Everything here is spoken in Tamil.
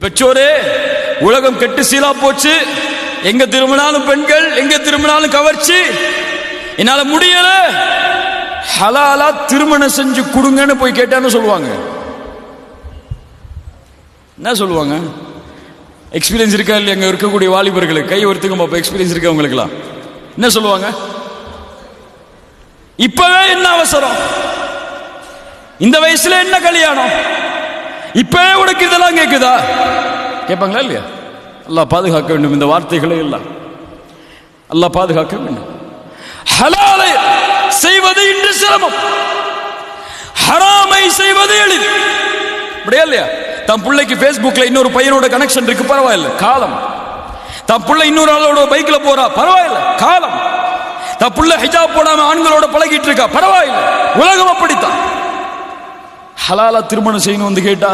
பெற்றோரே, உலகம் கெட்டு சீலா போச்சு. எங்க திரும்பினாலும் பெண்கள், எங்க திரும்பினாலும் கவர்ச்சி. என்னால முடியல, ஹலாலா திருமணம் செஞ்சு கொடுங்கன்னு போய் கேட்டான்னு சொல்லுவாங்க. என்ன சொல்லுவாங்க? எக்ஸ்பீரியன்ஸ் இருக்கா இல்லையா? அங்க இருக்கக்கூடிய வாலிபர்களுக்கு கை ஒருத்துங்க பாப்பா, எக்ஸ்பீரியன்ஸ் இருக்கா உங்களுக்குலாம்? என்ன சொல்லுவாங்க? இப்பவே என்ன அவசரம், இந்த வயசுல என்ன கல்யாணம், இப்பவே உனக்கு இதெல்லாம் கேக்குதா? கேட்பாங்களா இல்லையா? அல்லாஹ் பாதுகாக்க வேண்டும் இந்த வார்த்தைகளை எல்லாம். அல்லாஹ் பாதுகாக்க வேண்டும். ஹலாலை செய்வது இன்று சிரமம், ஹராமை செய்வது எளிது. அப்படியா இல்லையா? தன் பிள்ளைக்கு பேஸ்புக்ல இன்னொரு பையனோட கனெக்ஷன் இருக்கு, பரவாயில்ல, காலம். தன் பிள்ளை இன்னொரு ஆளோட பைக்ல போறா, பரவாயில்ல, காலம். தன் பிள்ளை ஹிஜாப் போடாம ஆண்களோட பழகிட்டு இருக்கா, பரவாயில்ல, உலகம் அப்படித்தான். ஹலாலா திருமணம் செய்யணும் வந்து கேட்டா